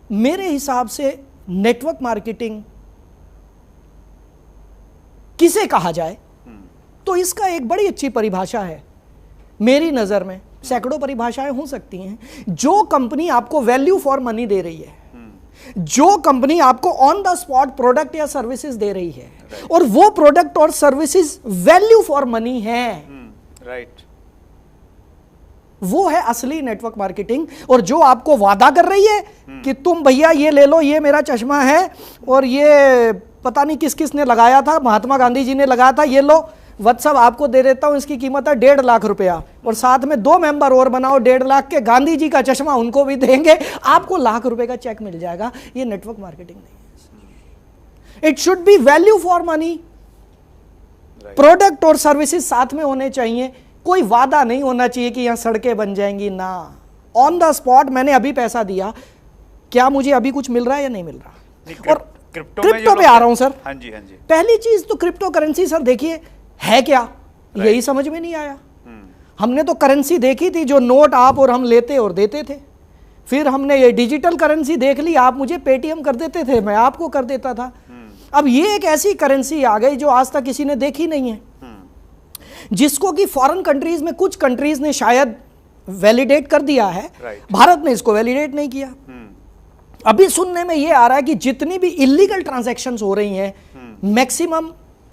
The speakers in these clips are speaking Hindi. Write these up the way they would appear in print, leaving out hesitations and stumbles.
मेरे हिसाब से नेटवर्क मार्केटिंग किसे कहा जाए, तो इसका एक बड़ी अच्छी परिभाषा है मेरी नजर में। सैकड़ों परिभाषाएं हो सकती हैं। जो कंपनी आपको वैल्यू फॉर मनी दे रही है, जो कंपनी आपको ऑन द स्पॉट प्रोडक्ट या सर्विसेज दे रही है, और वो प्रोडक्ट और सर्विसेज वैल्यू फॉर मनी है, राइट, वो है असली नेटवर्क मार्केटिंग। और जो आपको वादा कर रही है कि तुम भैया ये ले लो, ये मेरा चश्मा है और ये पता नहीं किस किस ने लगाया था, महात्मा गांधी जी ने लगाया था, ये लो व्हाट्सअप आपको दे देता हूं, इसकी कीमत है 1.5 लाख रुपया, और साथ में 2 मेंबर और बनाओ 1.5 लाख के, गांधी जी का चश्मा उनको भी देंगे, आपको लाख रुपए का चेक मिल जाएगा। ये नेटवर्क मार्केटिंग नहीं है। It should be value for money, product और सर्विसेज साथ में होने चाहिए। कोई वादा नहीं होना चाहिए कि यहां सड़कें बन जाएंगी, ना, ऑन द स्पॉट मैंने अभी पैसा दिया, क्या मुझे अभी कुछ मिल रहा है या नहीं मिल रहा। और क्रिप्टो पे आ रहा हूं सर। हाँ जी, हाँ जी। पहली चीज तो क्रिप्टो करेंसी सर देखिए है क्या, यही समझ में नहीं आया। हमने तो करेंसी देखी थी जो नोट आप और हम लेते और देते थे, फिर हमने ये डिजिटल करेंसी देख ली, आप मुझे पेटीएम कर देते थे, मैं आपको कर देता था। अब ये एक ऐसी करेंसी आ गई जो आज तक किसी ने देखी नहीं है, जिसको कि फॉरेन कंट्रीज में कुछ कंट्रीज ने शायद वैलिडेट कर दिया है, भारत ने इसको वैलिडेट नहीं किया। अभी सुनने में ये आ रहा है कि जितनी भी इलीगल ट्रांजैक्शंस हो रही हैं मैक्सिमम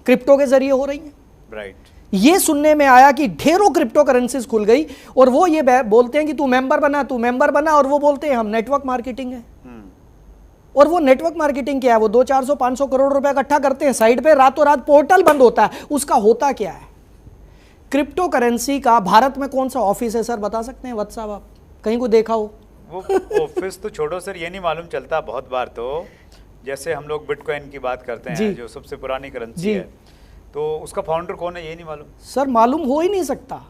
क्रिप्टो के जरिए हो रही हैं। राइट, ये सुनने में आया कि ढेरों क्रिप्टो करेंसीज खुल गई और वो ये बोलते हैं कि तू मेंबर बना, तू मेंबर बना, और वो बोलते हैं हम नेटवर्क मार्केटिंग है। और वो नेटवर्क मार्केटिंग क्या है, वो 200-400-500 करोड़ रुपए इकट्ठा करते हैं साइड पे, रातों रात पोर्टल बंद होता है। उसका होता क्या है, क्रिप्टो करेंसी का भारत में कौन सा ऑफिस है सर, बता सकते हैं व्हाट्सएप आप कहीं को देखा हो? वो ऑफिस तो छोड़ो सर, ये नहीं मालूम चलता बहुत बार तो, जैसे हम लोग बिटकॉइन की बात करते हैं जो सबसे पुरानी करेंसी है, तो उसका फाउंडर कौन है ये नहीं मालूम सर। मालूम हो ही नहीं सकता।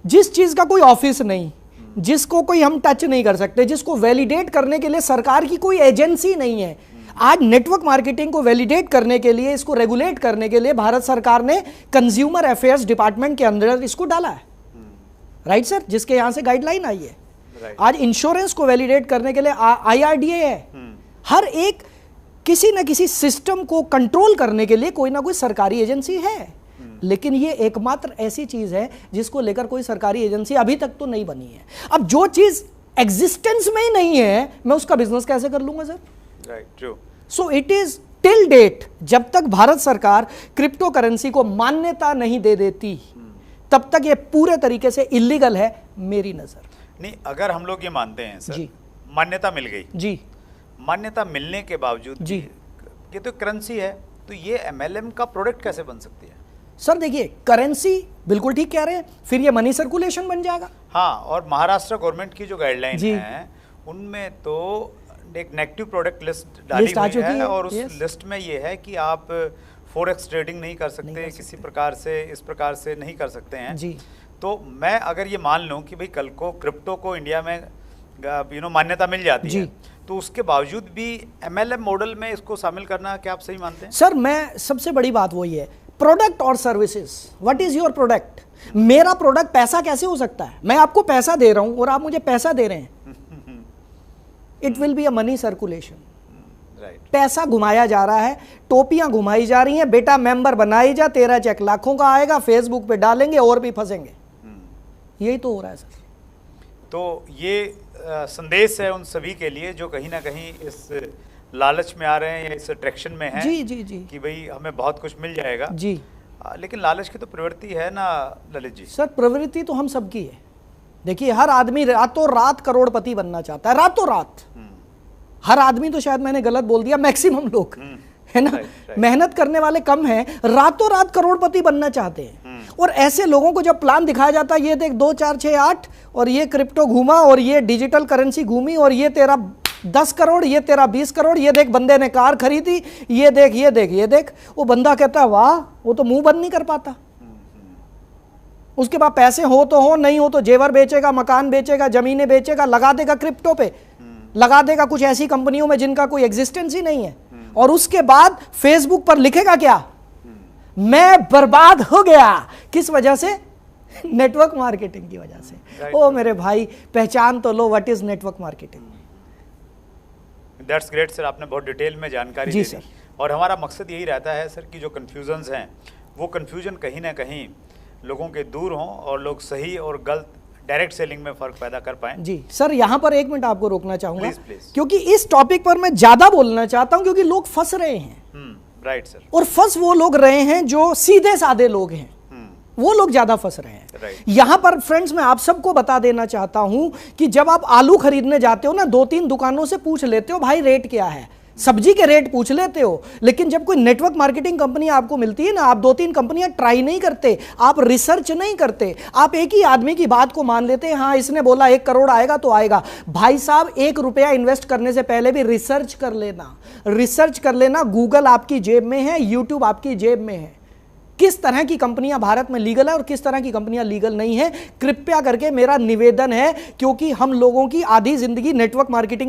जिस चीज का कोई ऑफिस नहीं, जिसको कोई हम टच नहीं कर सकते, जिसको वैलिडेट करने के लिए सरकार की कोई एजेंसी नहीं है। आज नेटवर्क मार्केटिंग को वैलिडेट करने के लिए, इसको रेगुलेट करने के लिए भारत सरकार ने कंज्यूमर अफेयर्स डिपार्टमेंट के अंदर इसको डाला है, राइट सर, जिसके यहां से गाइडलाइन आई है। आज इंश्योरेंस को वैलिडेट करने के लिए IRDA है। हर एक किसी न किसी सिस्टम को कंट्रोल करने के लिए कोई ना कोई सरकारी एजेंसी है, लेकिन ये एकमात्र ऐसी चीज है जिसको लेकर कोई सरकारी एजेंसी अभी तक तो नहीं बनी है। अब जो चीज एग्जिस्टेंस में ही नहीं है, मैं उसका बिजनेस कैसे कर लूंगा sir? Right, true. So it is till date, जब तक भारत सरकार क्रिप्टो करेंसी को मान्यता नहीं दे देती, तब तक ये पूरे तरीके से इलीगल है मेरी नजर। नहीं, अगर हम लोग ये मानते हैं सर, जी, मान्यता मिल गई जी, मान्यता मिलने के बावजूद जी, ये तो करेंसी है, तो ये MLM का प्रोडक्ट कैसे बन सकती है? सर देखिए, करेंसी बिल्कुल ठीक कह रहे हैं, फिर ये मनी सर्कुलेशन बन जाएगा। हाँ, और महाराष्ट्र गवर्नमेंट की जो गाइडलाइन है उनमें तो एक नेगेटिव प्रोडक्ट लिस्ट डाली हुई है, और उस लिस्ट में ये है कि आप फॉरेक्स ट्रेडिंग नहीं कर सकते, किसी प्रकार से इस प्रकार से नहीं कर सकते हैं जी। तो मैं अगर ये मान लूं कि भाई कल को क्रिप्टो को इंडिया में मान्यता मिल जाती है, तो उसके बावजूद भी MLM मॉडल में इसको शामिल करना क्या आप सही मानते हैं? सर मैं सबसे बड़ी बात वही है, प्रोडक्ट और services. What is your product? मेरा प्रोडक्ट पैसा कैसे हो सकता है? मैं आपको पैसा दे रहा हूं और आप मुझे पैसा दे रहे हैं, it will be a money circulation. पैसा घुमाया जा रहा है, टोपियां घुमाई जा रही हैं, बेटा मेंबर बनाई जा, तेरा चेक लाखों का आएगा, फेसबुक पे डालेंगे और भी फंसेंगे। यही तो हो रहा है सर। तो ये संदेश है उन सभी के लिए जो कहीं ना कहीं इस लालच में आ रहे हैं या इस अट्रैक्शन में हैं, जी जी जी, कि भाई हमें बहुत कुछ मिल जाएगा जी। लेकिन लालच की तो प्रवृत्ति है ना ललित जी? सर प्रवृत्ति तो हम सबकी है। देखिए, हर आदमी रातों रात करोड़पति बनना चाहता है, रातों रात। हर आदमी तो शायद मैंने गलत बोल दिया, मैक्सिमम लोग है ना, मेहनत करने वाले कम हैं, रातों रात करोड़पति बनना चाहते हैं। और ऐसे लोगों को जब प्लान दिखाया जाता है, ये देख 2 4 6 8 और ये क्रिप्टो घूमा और ये डिजिटल करेंसी घूमी और ये तेरा 10 करोड़, ये तेरा 20 करोड़, ये देख बंदे ने कार खरीदी, ये देख ये देख ये देख, वो बंदा कहता है वाह, वो तो मुंह बंद नहीं कर पाता। उसके बाद पैसे हो तो हो, नहीं हो तो जेवर बेचेगा, मकान बेचेगा, जमीनें बेचेगा, लगा देगा क्रिप्टो पे, लगा देगा कुछ ऐसी कंपनियों में जिनका कोई एग्जिस्टेंस ही नहीं है, और उसके बाद फेसबुक पर लिखेगा क्या, मैं बर्बाद हो गया। किस वजह से? नेटवर्क मार्केटिंग की वजह से। ओ मेरे भाई, पहचान तो लो what is network marketing. That's great sir, आपने बहुत डिटेल में जानकारी दी सर। और हमारा मकसद यही रहता है सर कि जो कन्फ्यूजन्स हैं वो कन्फ्यूजन कहीं ना कहीं लोगों के दूर हों और लोग सही और गलत डायरेक्ट सेलिंग में फर्क पैदा कर पाएं। जी सर, यहाँ पर 1 मिनट आपको रोकना चाहूंगा प्लीज। क्योंकि इस टॉपिक पर मैं ज्यादा बोलना चाहता हूं क्योंकि लोग फंस रहे हैं। Right sir. और फंस वो लोग रहे हैं जो सीधे साधे लोग हैं, वो लोग ज्यादा फंस रहे हैं। यहां पर फ्रेंड्स मैं आप सबको बता देना चाहता हूं कि जब आप आलू खरीदने जाते हो ना, 2-3 दुकानों से पूछ लेते हो भाई रेट क्या है, सब्जी के रेट पूछ लेते हो, लेकिन जब कोई नेटवर्क मार्केटिंग कंपनी आपको मिलती है ना, आप 2-3 कंपनियां ट्राई नहीं करते, आप रिसर्च नहीं करते, आप एक ही आदमी की बात को मान लेते हैं, हाँ इसने बोला 1 करोड़ आएगा तो आएगा। भाई साहब 1 रुपया इन्वेस्ट करने से पहले भी रिसर्च कर लेना। गूगल आपकी जेब में है, यूट्यूब आपकी जेब में है। किस तरह की कंपनियां भारत में लीगल है और किस तरह की कंपनियां लीगल नहीं है, कृपया करके मेरा निवेदन है, क्योंकि हम लोगों की आधी जिंदगी नेटवर्क मार्केटिंग